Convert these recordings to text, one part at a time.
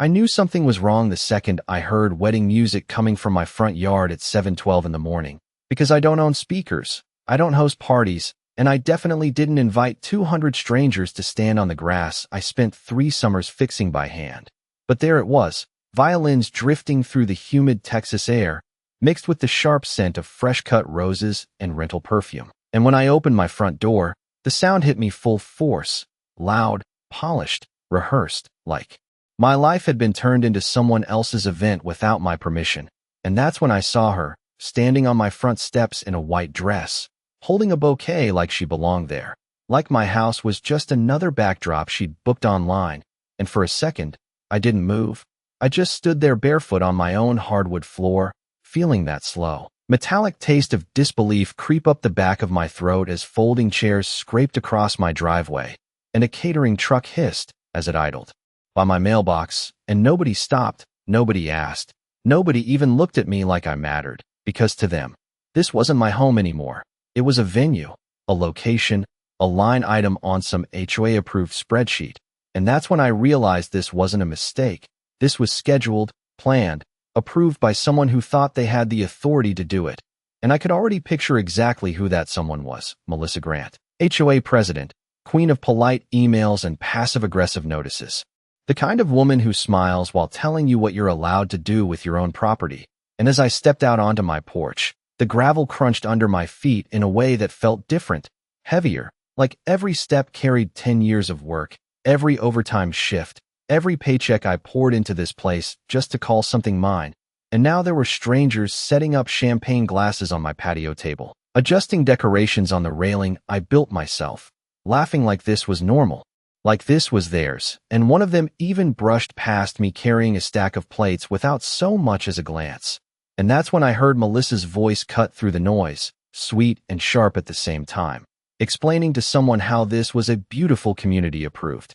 I knew something was wrong the second I heard wedding music coming from my front yard at 7:12 in the morning. Because I don't own speakers, I don't host parties, and I definitely didn't invite 200 strangers to stand on the grass I spent 3 summers fixing by hand. But there it was, violins drifting through the humid Texas air, mixed with the sharp scent of fresh-cut roses and rental perfume. And when I opened my front door, the sound hit me full force, loud, polished, rehearsed, like my life had been turned into someone else's event without my permission. And that's when I saw her, standing on my front steps in a white dress, holding a bouquet like she belonged there, like my house was just another backdrop she'd booked online. And for a second, I didn't move. I just stood there barefoot on my own hardwood floor, feeling that slow, metallic taste of disbelief creep up the back of my throat as folding chairs scraped across my driveway, and a catering truck hissed as it idled by my mailbox, and nobody stopped, nobody asked, nobody even looked at me like I mattered, because to them, this wasn't my home anymore. It was a venue, a location, a line item on some HOA-approved spreadsheet, and that's when I realized this wasn't a mistake. This was scheduled, planned, approved by someone who thought they had the authority to do it. And I could already picture exactly who that someone was: Melissa Grant, HOA president, queen of polite emails and passive-aggressive notices. The kind of woman who smiles while telling you what you're allowed to do with your own property. And as I stepped out onto my porch, the gravel crunched under my feet in a way that felt different, heavier, like every step carried 10 years of work, every overtime shift, every paycheck I poured into this place just to call something mine. And now there were strangers setting up champagne glasses on my patio table, adjusting decorations on the railing I built myself, laughing like this was normal, like this was theirs, and one of them even brushed past me carrying a stack of plates without so much as a glance. And that's when I heard Melissa's voice cut through the noise, sweet and sharp at the same time, explaining to someone how this was a beautiful community-approved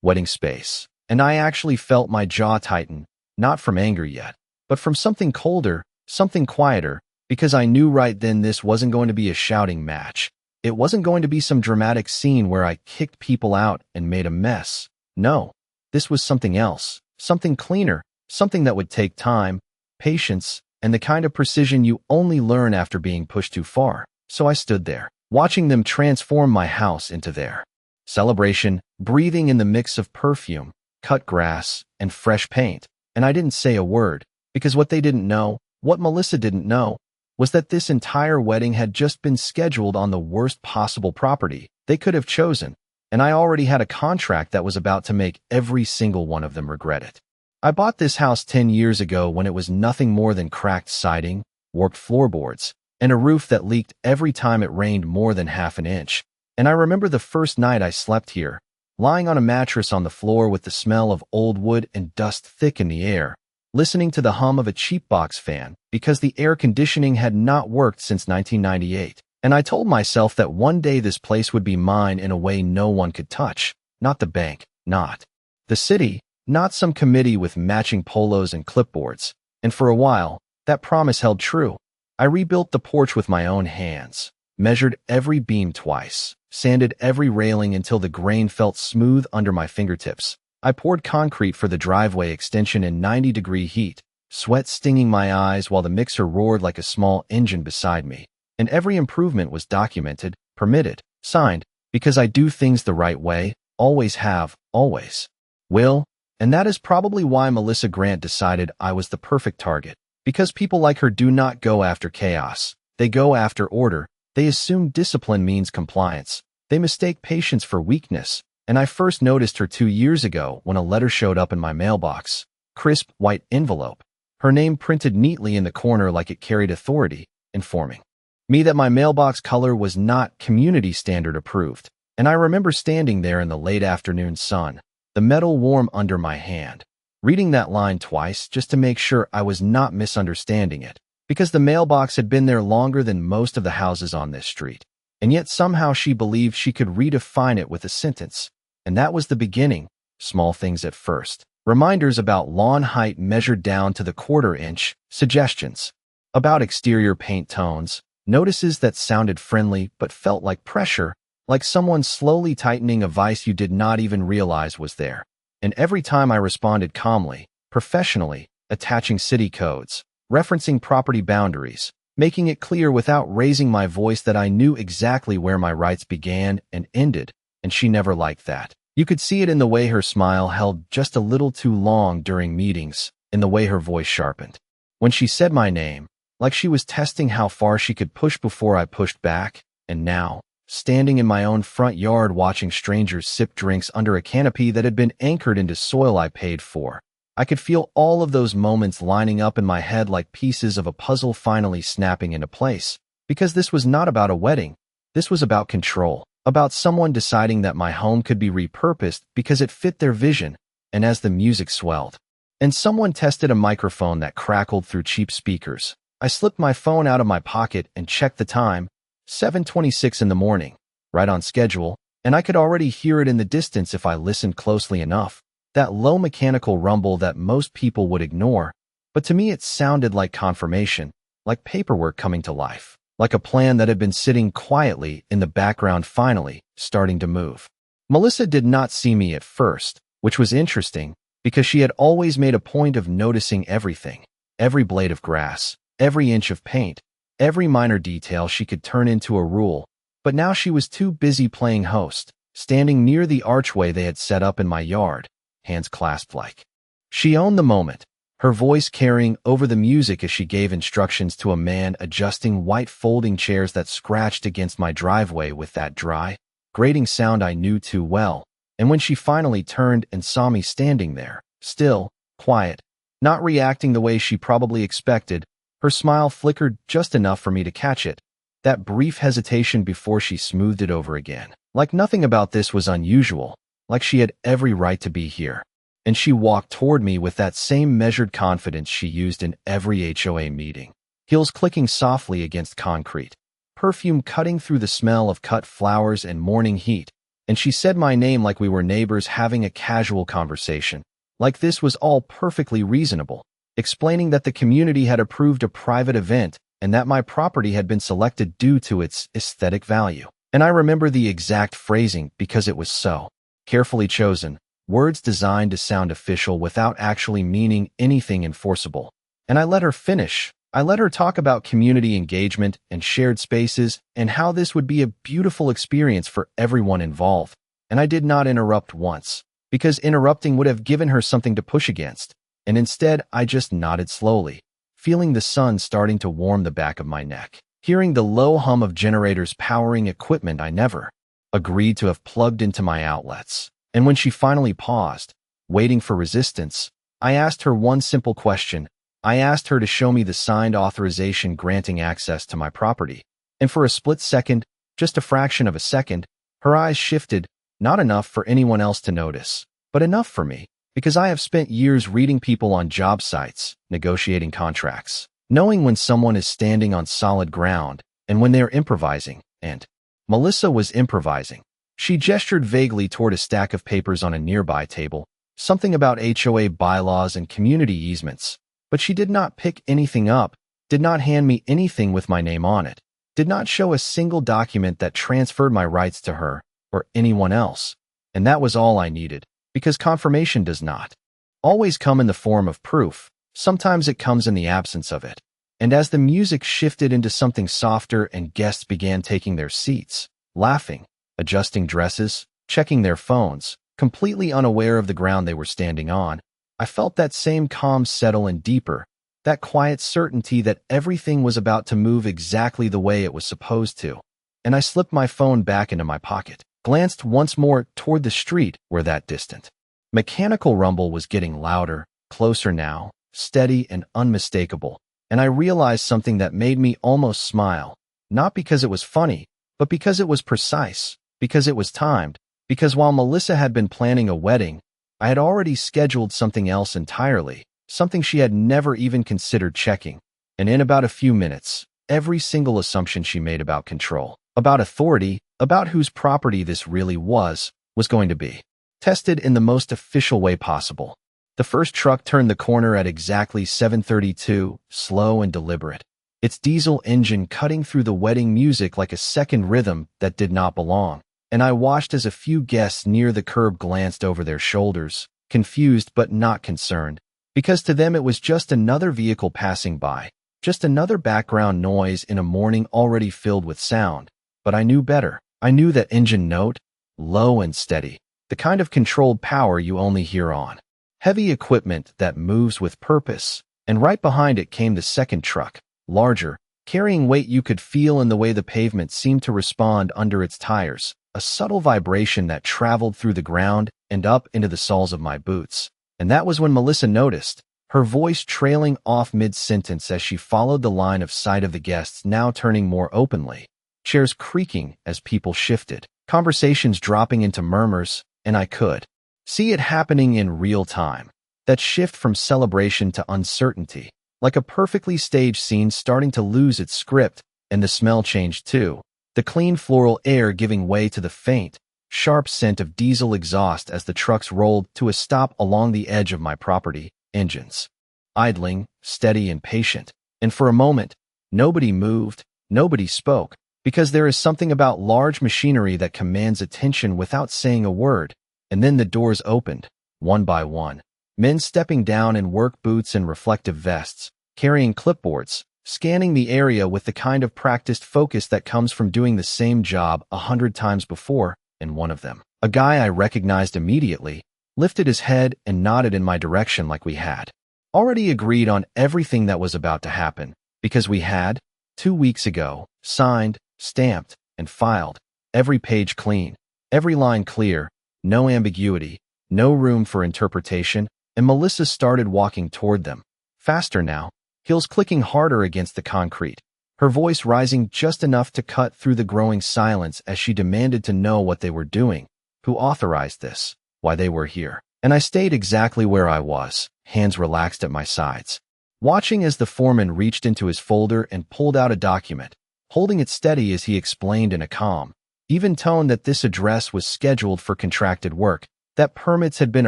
wedding space. And I actually felt my jaw tighten, not from anger yet, but from something colder, something quieter, because I knew right then this wasn't going to be a shouting match. It wasn't going to be some dramatic scene where I kicked people out and made a mess. No, this was something else, something cleaner, something that would take time, patience, and the kind of precision you only learn after being pushed too far. So I stood there, watching them transform my house into their celebration, breathing in the mix of perfume, cut grass, and fresh paint. And I didn't say a word, because what they didn't know, what Melissa didn't know, was that this entire wedding had just been scheduled on the worst possible property they could have chosen, and I already had a contract that was about to make every single one of them regret it. I bought this house 10 years ago when it was nothing more than cracked siding, warped floorboards, and a roof that leaked every time it rained more than half an inch. And I remember the first night I slept here, lying on a mattress on the floor with the smell of old wood and dust thick in the air, listening to the hum of a cheap box fan because the air conditioning had not worked since 1998. And I told myself that one day this place would be mine in a way no one could touch. Not the bank, not the city, not some committee with matching polos and clipboards. And for a while, that promise held true. I rebuilt the porch with my own hands, measured every beam twice, sanded every railing until the grain felt smooth under my fingertips. I poured concrete for the driveway extension in 90-degree heat, sweat stinging my eyes while the mixer roared like a small engine beside me. And every improvement was documented, permitted, signed, because I do things the right way, always have, always will. And that is probably why Melissa Grant decided I was the perfect target. Because people like her do not go after chaos. They go after order. They assume discipline means compliance. They mistake patience for weakness. And I first noticed her 2 years ago when a letter showed up in my mailbox. Crisp, white envelope. Her name printed neatly in the corner like it carried authority, informing me that my mailbox color was not community standard approved. And I remember standing there in the late afternoon sun, the metal warm under my hand, reading that line twice just to make sure I was not misunderstanding it, because the mailbox had been there longer than most of the houses on this street. And yet somehow she believed she could redefine it with a sentence. And that was the beginning. Small things at first. Reminders about lawn height measured down to the quarter-inch, suggestions about exterior paint tones, notices that sounded friendly but felt like pressure, like someone slowly tightening a vise you did not even realize was there. And every time I responded calmly, professionally, attaching city codes, referencing property boundaries, making it clear without raising my voice that I knew exactly where my rights began and ended, and she never liked that. You could see it in the way her smile held just a little too long during meetings, in the way her voice sharpened. When she said my name, like she was testing how far she could push before I pushed back, and now, standing in my own front yard watching strangers sip drinks under a canopy that had been anchored into soil I paid for, I could feel all of those moments lining up in my head like pieces of a puzzle finally snapping into place. Because this was not about a wedding. This was about control, about someone deciding that my home could be repurposed because it fit their vision. And as the music swelled, and someone tested a microphone that crackled through cheap speakers, I slipped my phone out of my pocket and checked the time, 7:26 in the morning, right on schedule, and I could already hear it in the distance if I listened closely enough. That low mechanical rumble that most people would ignore, but to me it sounded like confirmation, like paperwork coming to life, like a plan that had been sitting quietly in the background finally starting to move. Melissa did not see me at first, which was interesting because she had always made a point of noticing everything, every blade of grass, every inch of paint, every minor detail she could turn into a rule, but now she was too busy playing host, standing near the archway they had set up in my yard, hands clasped like. She owned the moment, her voice carrying over the music as she gave instructions to a man adjusting white folding chairs that scratched against my driveway with that dry, grating sound I knew too well. And when she finally turned and saw me standing there, still, quiet, not reacting the way she probably expected, her smile flickered just enough for me to catch it, that brief hesitation before she smoothed it over again. Like nothing about this was unusual, like she had every right to be here. And she walked toward me with that same measured confidence she used in every HOA meeting, heels clicking softly against concrete, perfume cutting through the smell of cut flowers and morning heat, and she said my name like we were neighbors having a casual conversation, like this was all perfectly reasonable, explaining that the community had approved a private event and that my property had been selected due to its aesthetic value. And I remember the exact phrasing because it was so carefully chosen, words designed to sound official without actually meaning anything enforceable. And I let her finish. I let her talk about community engagement and shared spaces and how this would be a beautiful experience for everyone involved. And I did not interrupt once, because interrupting would have given her something to push against. And instead, I just nodded slowly, feeling the sun starting to warm the back of my neck, hearing the low hum of generators powering equipment I never agreed to have plugged into my outlets. And when she finally paused, waiting for resistance, I asked her one simple question. I asked her to show me the signed authorization granting access to my property. And for a split second, just a fraction of a second, her eyes shifted, not enough for anyone else to notice, but enough for me, because I have spent years reading people on job sites, negotiating contracts, knowing when someone is standing on solid ground and when they're improvising, and Melissa was improvising. She gestured vaguely toward a stack of papers on a nearby table, something about HOA bylaws and community easements, but she did not pick anything up, did not hand me anything with my name on it, did not show a single document that transferred my rights to her or anyone else. And that was all I needed, because confirmation does not always come in the form of proof. Sometimes it comes in the absence of it. And as the music shifted into something softer and guests began taking their seats, laughing, adjusting dresses, checking their phones, completely unaware of the ground they were standing on, I felt that same calm settle in deeper, that quiet certainty that everything was about to move exactly the way it was supposed to. And I slipped my phone back into my pocket, glanced once more toward the street where that distant mechanical rumble was getting louder, closer now, steady and unmistakable. And I realized something that made me almost smile, not because it was funny, but because it was precise, because it was timed, because while Melissa had been planning a wedding, I had already scheduled something else entirely, something she had never even considered checking. And in about a few minutes, every single assumption she made about control, about authority, about whose property this really was going to be tested in the most official way possible. The first truck turned the corner at exactly 7:32, slow and deliberate, its diesel engine cutting through the wedding music like a second rhythm that did not belong. And I watched as a few guests near the curb glanced over their shoulders, confused but not concerned, because to them it was just another vehicle passing by, just another background noise in a morning already filled with sound. But I knew better. I knew that engine note, low and steady, the kind of controlled power you only hear on heavy equipment that moves with purpose. And right behind it came the second truck, larger, carrying weight you could feel in the way the pavement seemed to respond under its tires, a subtle vibration that traveled through the ground and up into the soles of my boots. And that was when Melissa noticed, her voice trailing off mid-sentence as she followed the line of sight of the guests now turning more openly, chairs creaking as people shifted, conversations dropping into murmurs, and I could see it happening in real time. That shift from celebration to uncertainty, like a perfectly staged scene starting to lose its script, and the smell changed too, the clean floral air giving way to the faint, sharp scent of diesel exhaust as the trucks rolled to a stop along the edge of my property, engines idling, steady and patient. And for a moment, nobody moved, nobody spoke, because there is something about large machinery that commands attention without saying a word. And then the doors opened, one by one. Men stepping down in work boots and reflective vests, carrying clipboards, scanning the area with the kind of practiced focus that comes from doing the same job 100 times before, and one of them, a guy I recognized immediately, lifted his head and nodded in my direction like we had already agreed on everything that was about to happen, because we had, 2 weeks ago, signed, stamped, and filed, every page clean, every line clear, no ambiguity, no room for interpretation. And Melissa started walking toward them, faster now, heels clicking harder against the concrete, her voice rising just enough to cut through the growing silence as she demanded to know what they were doing, who authorized this, why they were here. And I stayed exactly where I was, hands relaxed at my sides, watching as the foreman reached into his folder and pulled out a document, holding it steady as he explained in a calm, even tone that this address was scheduled for contracted work, that permits had been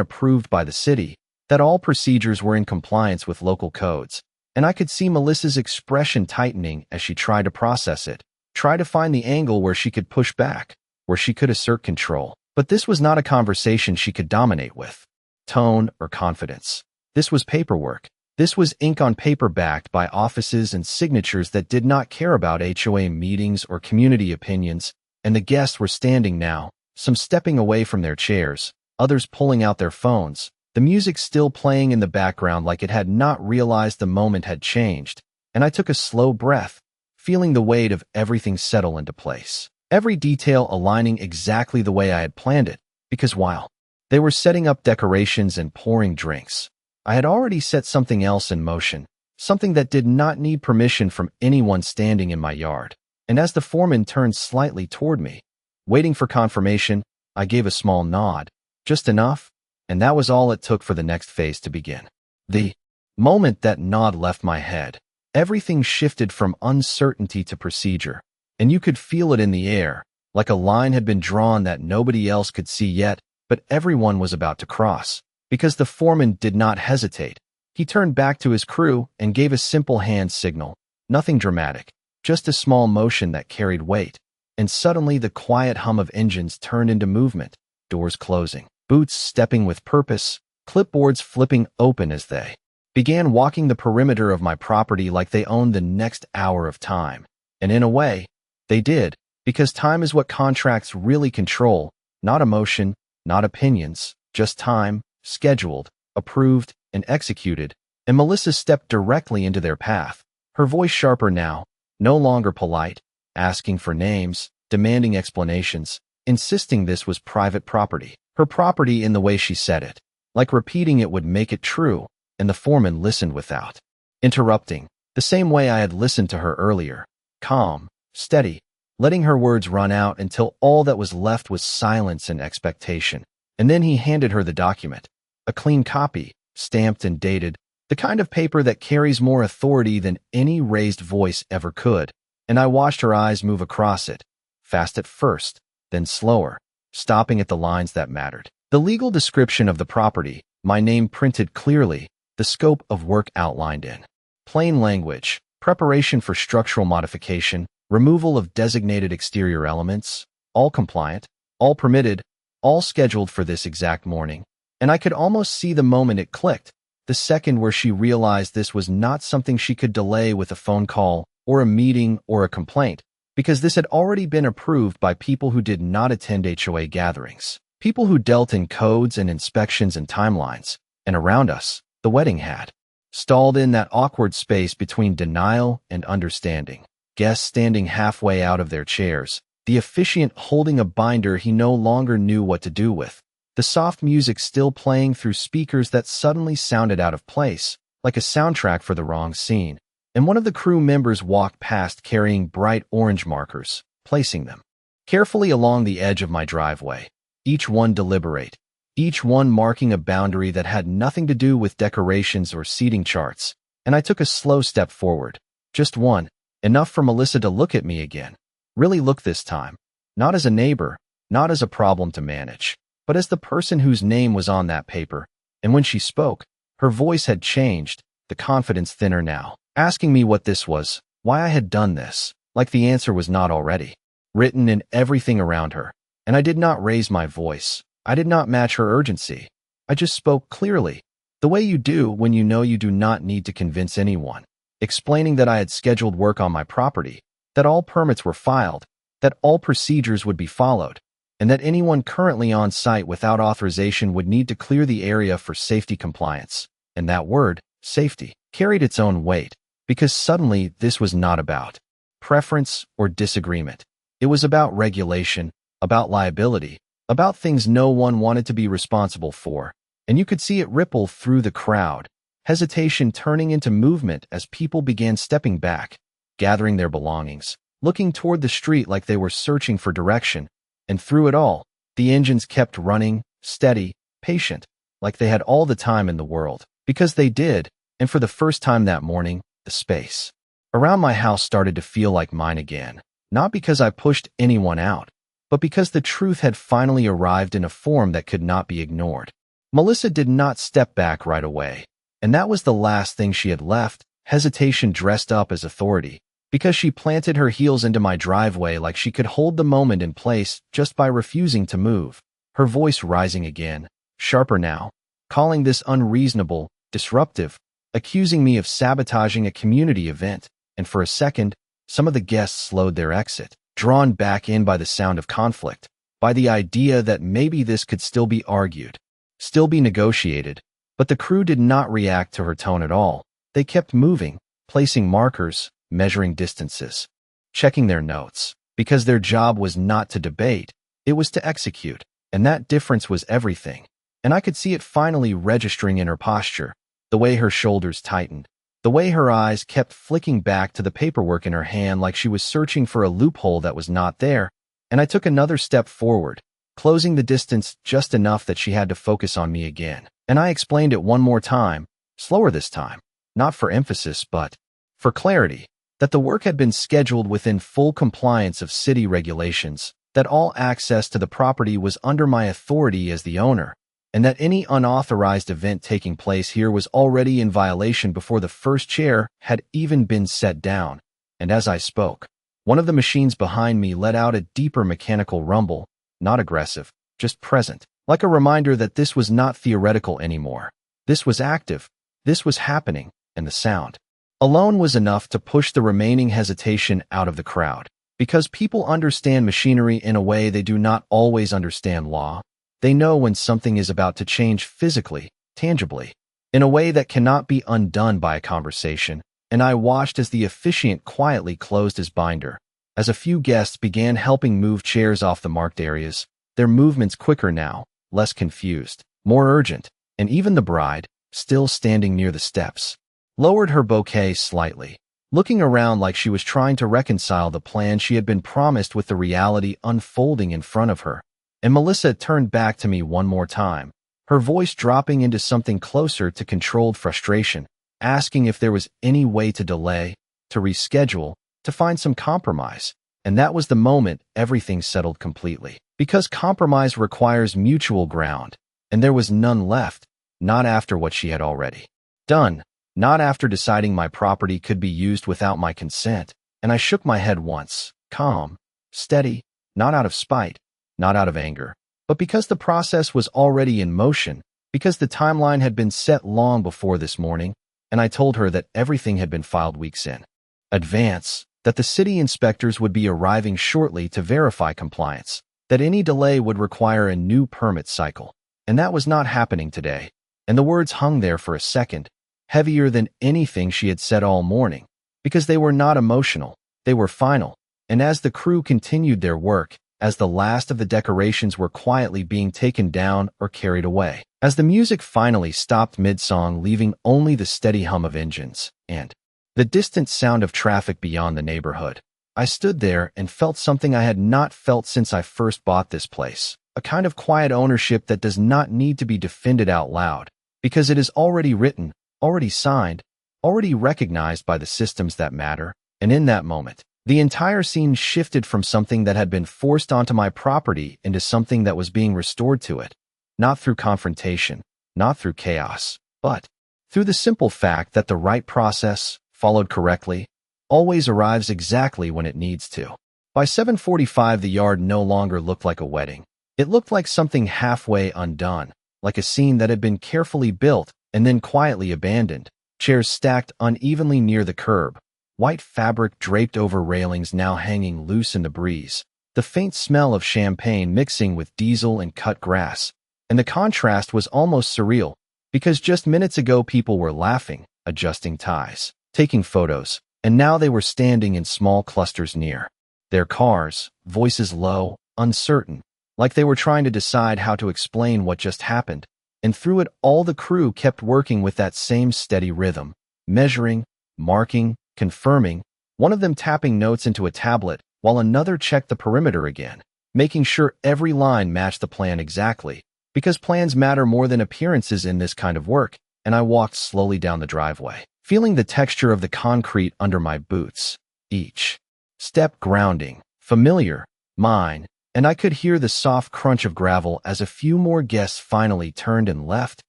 approved by the city, that all procedures were in compliance with local codes. And I could see Melissa's expression tightening as she tried to process it, try to find the angle where she could push back, where she could assert control. But this was not a conversation she could dominate with tone or confidence. This was paperwork. This was ink on paper backed by offices and signatures that did not care about HOA meetings or community opinions. And the guests were standing now, some stepping away from their chairs, others pulling out their phones, the music still playing in the background like it had not realized the moment had changed. And I took a slow breath, feeling the weight of everything settle into place. Every detail aligning exactly the way I had planned it, because while they were setting up decorations and pouring drinks, I had already set something else in motion, something that did not need permission from anyone standing in my yard. And as the foreman turned slightly toward me, waiting for confirmation, I gave a small nod, just enough, and that was all it took for the next phase to begin. The moment that nod left my head, everything shifted from uncertainty to procedure, and you could feel it in the air, like a line had been drawn that nobody else could see yet, but everyone was about to cross. Because the foreman did not hesitate. He turned back to his crew and gave a simple hand signal, nothing dramatic, just a small motion that carried weight. And suddenly the quiet hum of engines turned into movement, doors closing, boots stepping with purpose, clipboards flipping open as they began walking the perimeter of my property like they owned the next hour of time. And in a way, they did, because time is what contracts really control, not emotion, not opinions, just time, scheduled, approved, and executed. And Melissa stepped directly into their path, her voice sharper now, no longer polite, asking for names, demanding explanations, insisting this was private property, her property in the way she said it, like repeating it would make it true. And the foreman listened without interrupting, the same way I had listened to her earlier, calm, steady, letting her words run out until all that was left was silence and expectation. And then he handed her the document, a clean copy, stamped and dated, the kind of paper that carries more authority than any raised voice ever could. And I watched her eyes move across it, fast at first, then slower, stopping at the lines that mattered. The legal description of the property, my name printed clearly, the scope of work outlined in plain language, preparation for structural modification, removal of designated exterior elements, all compliant, all permitted, all scheduled for this exact morning. And I could almost see the moment it clicked, The second where she realized this was not something she could delay with a phone call or a meeting or a complaint, because this had already been approved by people who did not attend HOA gatherings, people who dealt in codes and inspections and timelines, and around us, the wedding had stalled in that awkward space between denial and understanding. Guests standing halfway out of their chairs, the officiant holding a binder he no longer knew what to do with, the soft music still playing through speakers that suddenly sounded out of place, like a soundtrack for the wrong scene. And one of the crew members walked past carrying bright orange markers, placing them carefully along the edge of my driveway, each one deliberate, each one marking a boundary that had nothing to do with decorations or seating charts. And I took a slow step forward, just one, enough for Melissa to look at me again. Really look this time, not as a neighbor, not as a problem to manage, but as the person whose name was on that paper. And when she spoke, her voice had changed, the confidence thinner now, asking me what this was, why I had done this, like the answer was not already written in everything around her. And I did not raise my voice. I did not match her urgency. I just spoke clearly, the way you do when you know you do not need to convince anyone, explaining that I had scheduled work on my property, that all permits were filed, that all procedures would be followed, and that anyone currently on site without authorization would need to clear the area for safety compliance. And that word, safety, carried its own weight, because suddenly this was not about preference or disagreement. It was about regulation, about liability, about things no one wanted to be responsible for. And you could see it ripple through the crowd, hesitation turning into movement as people began stepping back, gathering their belongings, looking toward the street like they were searching for direction. And through it all, the engines kept running, steady, patient, like they had all the time in the world. Because they did, and for the first time that morning, the space around my house started to feel like mine again. Not because I pushed anyone out, but because the truth had finally arrived in a form that could not be ignored. Melissa did not step back right away, and that was the last thing she had left, hesitation dressed up as authority, because she planted her heels into my driveway like she could hold the moment in place just by refusing to move, her voice rising again, sharper now, calling this unreasonable, disruptive, accusing me of sabotaging a community event. And for a second, some of the guests slowed their exit, drawn back in by the sound of conflict, by the idea that maybe this could still be argued, still be negotiated. But the crew did not react to her tone at all. They kept moving, placing markers, measuring distances, checking their notes, because their job was not to debate, it was to execute. And that difference was everything. And I could see it finally registering in her posture, the way her shoulders tightened, the way her eyes kept flicking back to the paperwork in her hand like she was searching for a loophole that was not there. And I took another step forward, closing the distance just enough that she had to focus on me again. And I explained it one more time, slower this time, not for emphasis but for clarity, that the work had been scheduled within full compliance of city regulations, that all access to the property was under my authority as the owner, and that any unauthorized event taking place here was already in violation before the first chair had even been set down. And as I spoke, one of the machines behind me let out a deeper mechanical rumble, not aggressive, just present, like a reminder that this was not theoretical anymore. This was active, this was happening, and the sound alone was enough to push the remaining hesitation out of the crowd. Because people understand machinery in a way they do not always understand law. They know when something is about to change physically, tangibly, in a way that cannot be undone by a conversation. And I watched as the officiant quietly closed his binder, as a few guests began helping move chairs off the marked areas, their movements quicker now, less confused, more urgent, and even the bride, still standing near the steps, lowered her bouquet slightly, looking around like she was trying to reconcile the plan she had been promised with the reality unfolding in front of her. And Melissa turned back to me one more time, her voice dropping into something closer to controlled frustration, asking if there was any way to delay, to reschedule, to find some compromise. And that was the moment everything settled completely. Because compromise requires mutual ground, and there was none left, not after what she had already done, not after deciding my property could be used without my consent. And I shook my head once, calm, steady, not out of spite, not out of anger, but because the process was already in motion, because the timeline had been set long before this morning, and I told her that everything had been filed weeks in advance, that the city inspectors would be arriving shortly to verify compliance, that any delay would require a new permit cycle, and that was not happening today. And the words hung there for a second, heavier than anything she had said all morning, because they were not emotional, they were final. And as the crew continued their work, as the last of the decorations were quietly being taken down or carried away, as the music finally stopped mid-song, leaving only the steady hum of engines and the distant sound of traffic beyond the neighborhood, I stood there and felt something I had not felt since I first bought this place, a kind of quiet ownership that does not need to be defended out loud, because it is already written, already signed, already recognized by the systems that matter. And in that moment, the entire scene shifted from something that had been forced onto my property into something that was being restored to it, not through confrontation, not through chaos, but through the simple fact that the right process, followed correctly, always arrives exactly when it needs to. By 7:45, the yard no longer looked like a wedding. It looked like something halfway undone, like a scene that had been carefully built and then quietly abandoned, chairs stacked unevenly near the curb, white fabric draped over railings now hanging loose in the breeze, the faint smell of champagne mixing with diesel and cut grass. And the contrast was almost surreal, because just minutes ago people were laughing, adjusting ties, taking photos, and now they were standing in small clusters near their cars, voices low, uncertain, like they were trying to decide how to explain what just happened. And through it all, the crew kept working with that same steady rhythm, measuring, marking, confirming, one of them tapping notes into a tablet while another checked the perimeter again, making sure every line matched the plan exactly, because plans matter more than appearances in this kind of work. And I walked slowly down the driveway, feeling the texture of the concrete under my boots, each step grounding, familiar, mine, and I could hear the soft crunch of gravel as a few more guests finally turned and left,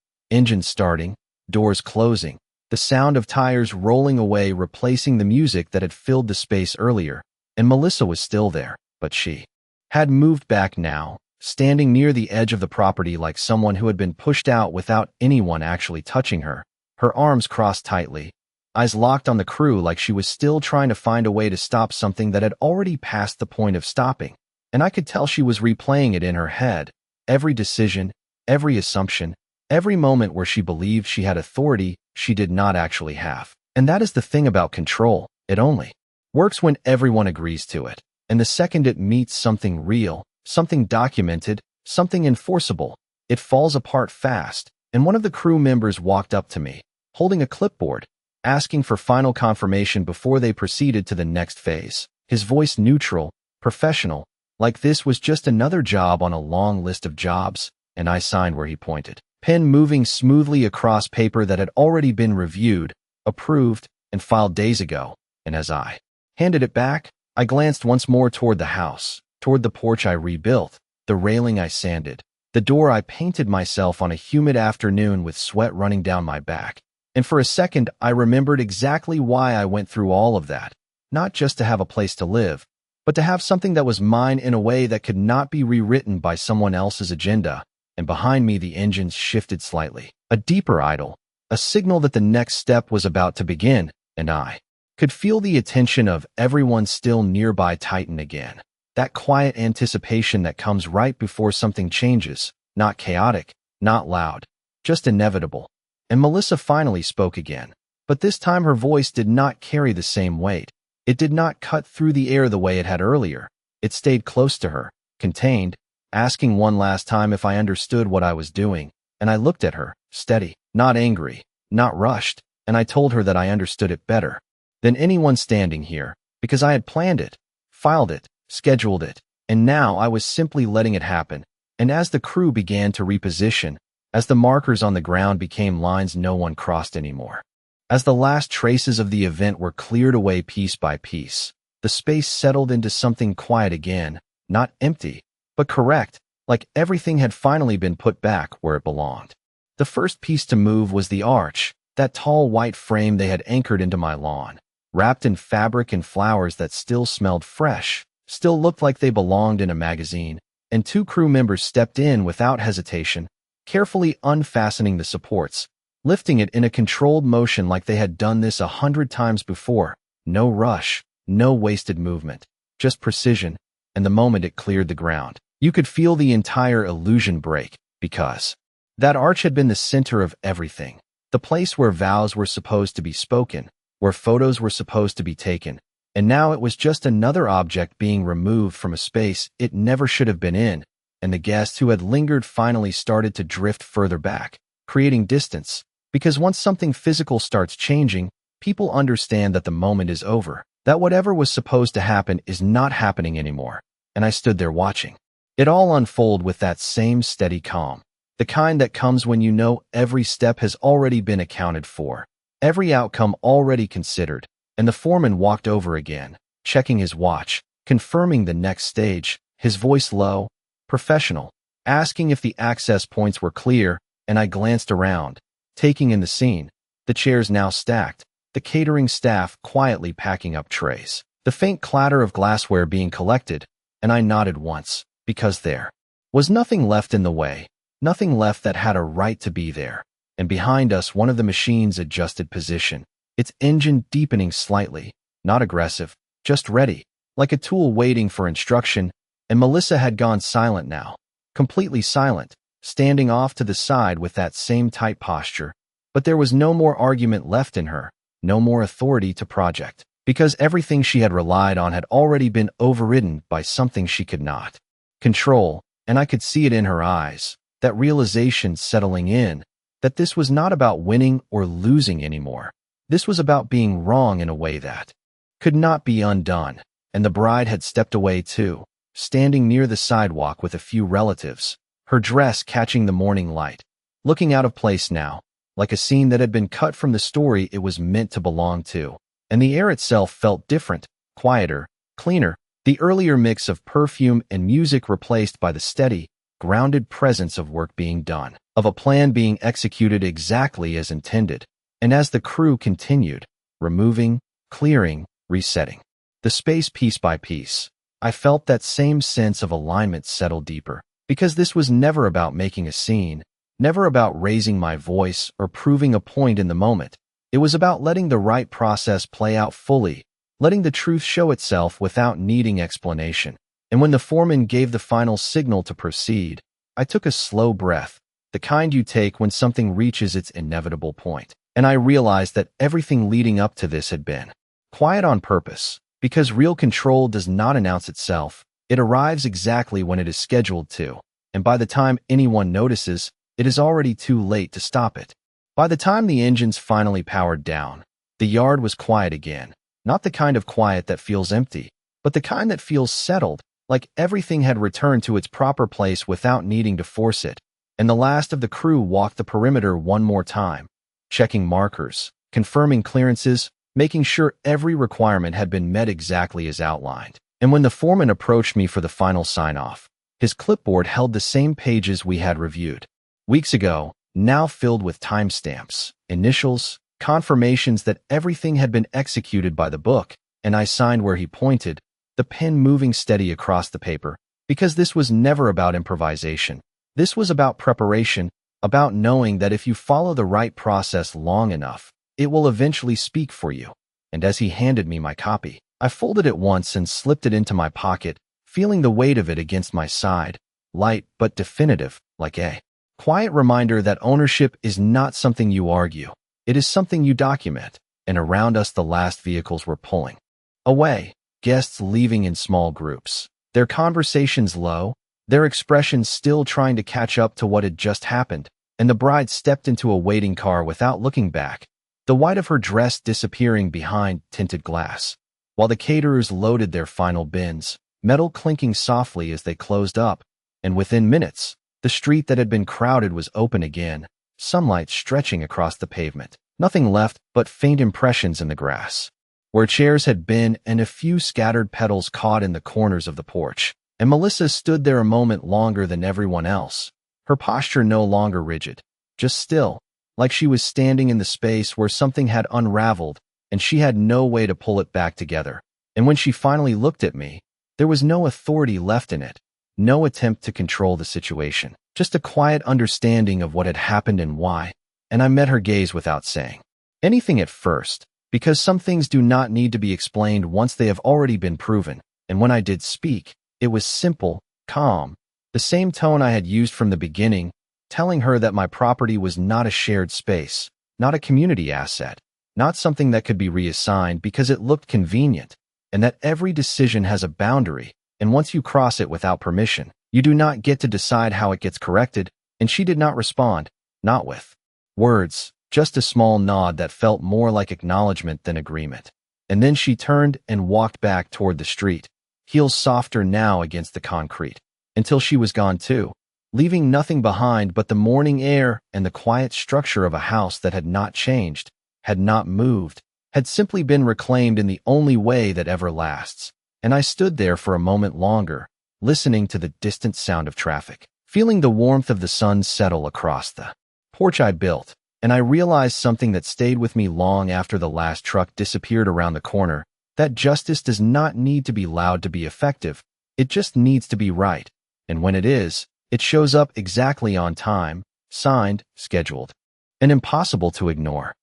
engines starting, doors closing, the sound of tires rolling away replacing the music that had filled the space earlier. And Melissa was still there, but she had moved back now, standing near the edge of the property like someone who had been pushed out without anyone actually touching her, her arms crossed tightly, eyes locked on the crew like she was still trying to find a way to stop something that had already passed the point of stopping. And I could tell she was replaying it in her head, every decision, every assumption, every moment where she believed she had authority she did not actually have. And that is the thing about control, it only works when everyone agrees to it. And the second it meets something real, something documented, something enforceable, it falls apart fast. And one of the crew members walked up to me, holding a clipboard, asking for final confirmation before they proceeded to the next phase. His voice neutral, professional, like this was just another job on a long list of jobs, and I signed where he pointed, pen moving smoothly across paper that had already been reviewed, approved, and filed days ago. And as I handed it back, I glanced once more toward the house, toward the porch I rebuilt, the railing I sanded, the door I painted myself on a humid afternoon with sweat running down my back. And for a second, I remembered exactly why I went through all of that, not just to have a place to live, but to have something that was mine in a way that could not be rewritten by someone else's agenda. And behind me, the engines shifted slightly, a deeper idle, a signal that the next step was about to begin, and I could feel the attention of everyone still nearby tighten again. That quiet anticipation that comes right before something changes, not chaotic, not loud, just inevitable. And Melissa finally spoke again, but this time her voice did not carry the same weight. It did not cut through the air the way it had earlier. It stayed close to her, contained, asking one last time if I understood what I was doing. And I looked at her, steady, not angry, not rushed, and I told her that I understood it better than anyone standing here, because I had planned it, filed it, scheduled it, and now I was simply letting it happen. And as the crew began to reposition, as the markers on the ground became lines no one crossed anymore, as the last traces of the event were cleared away piece by piece, the space settled into something quiet again, not empty, but correct, like everything had finally been put back where it belonged. The first piece to move was the arch, that tall white frame they had anchored into my lawn, wrapped in fabric and flowers that still smelled fresh, still looked like they belonged in a magazine. And two crew members stepped in without hesitation, carefully unfastening the supports, lifting it in a controlled motion like they had done this 100 times before. No rush, no wasted movement, just precision, and the moment it cleared the ground, you could feel the entire illusion break, because that arch had been the center of everything, the place where vows were supposed to be spoken, where photos were supposed to be taken, and now it was just another object being removed from a space it never should have been in, and the guests who had lingered finally started to drift further back, creating distance, because once something physical starts changing, people understand that the moment is over, that whatever was supposed to happen is not happening anymore, and I stood there watching it all unfold with that same steady calm, the kind that comes when you know every step has already been accounted for, every outcome already considered, and the foreman walked over again, checking his watch, confirming the next stage, his voice low, professional, asking if the access points were clear, and I glanced around, taking in the scene, the chairs now stacked, the catering staff quietly packing up trays, the faint clatter of glassware being collected, and I nodded once, because there was nothing left in the way, nothing left that had a right to be there, and behind us one of the machines adjusted position, its engine deepening slightly, not aggressive, just ready, like a tool waiting for instruction, and Melissa had gone silent now, completely silent, standing off to the side with that same tight posture, but there was no more argument left in her, no more authority to project, because everything she had relied on had already been overridden by something she could not control, and I could see it in her eyes, that realization settling in, that this was not about winning or losing anymore. This was about being wrong in a way that could not be undone, and the bride had stepped away too, standing near the sidewalk with a few relatives, her dress catching the morning light, looking out of place now, like a scene that had been cut from the story it was meant to belong to, and the air itself felt different, quieter, cleaner, the earlier mix of perfume and music replaced by the steady, grounded presence of work being done, of a plan being executed exactly as intended. And as the crew continued, removing, clearing, resetting the space piece by piece, I felt that same sense of alignment settle deeper, because this was never about making a scene, never about raising my voice or proving a point in the moment. It was about letting the right process play out fully, letting the truth show itself without needing explanation. And when the foreman gave the final signal to proceed, I took a slow breath, the kind you take when something reaches its inevitable point. And I realized that everything leading up to this had been quiet on purpose, because real control does not announce itself. It arrives exactly when it is scheduled to, and by the time anyone notices, it is already too late to stop it. By the time the engines finally powered down, the yard was quiet again, not the kind of quiet that feels empty, but the kind that feels settled, like everything had returned to its proper place without needing to force it, and the last of the crew walked the perimeter one more time, checking markers, confirming clearances, making sure every requirement had been met exactly as outlined. And when the foreman approached me for the final sign-off, his clipboard held the same pages we had reviewed weeks ago, now filled with timestamps, initials, confirmations that everything had been executed by the book, and I signed where he pointed, the pen moving steady across the paper, because this was never about improvisation. This was about preparation, about knowing that if you follow the right process long enough, it will eventually speak for you. And as he handed me my copy, I folded it once and slipped it into my pocket, feeling the weight of it against my side, light but definitive, like a quiet reminder that ownership is not something you argue. It is something you document. And around us the last vehicles were pulling away, guests leaving in small groups, their conversations low, their expressions still trying to catch up to what had just happened, and the bride stepped into a waiting car without looking back, the white of her dress disappearing behind tinted glass, while the caterers loaded their final bins, metal clinking softly as they closed up, and within minutes, the street that had been crowded was open again, sunlight stretching across the pavement, nothing left but faint impressions in the grass, where chairs had been and a few scattered petals caught in the corners of the porch. And Melissa stood there a moment longer than everyone else, her posture no longer rigid, just still, like she was standing in the space where something had unraveled and she had no way to pull it back together. And when she finally looked at me, there was no authority left in it, No attempt to control the situation, just a quiet understanding of what had happened and why, and I met her gaze without saying anything at first, because some things do not need to be explained once they have already been proven, and when I did speak, it was simple, calm, the same tone I had used from the beginning, telling her that my property was not a shared space, not a community asset, not something that could be reassigned because it looked convenient, and that every decision has a boundary, and once you cross it without permission, you do not get to decide how it gets corrected, and she did not respond, not with words, just a small nod that felt more like acknowledgement than agreement. And then she turned and walked back toward the street, heels softer now against the concrete, until she was gone too, leaving nothing behind but the morning air and the quiet structure of a house that had not changed, had not moved, had simply been reclaimed in the only way that ever lasts. And I stood there for a moment longer, listening to the distant sound of traffic, feeling the warmth of the sun settle across the porch I built, and I realized something that stayed with me long after the last truck disappeared around the corner, that justice does not need to be loud to be effective, it just needs to be right, and when it is, it shows up exactly on time, signed, scheduled, and impossible to ignore.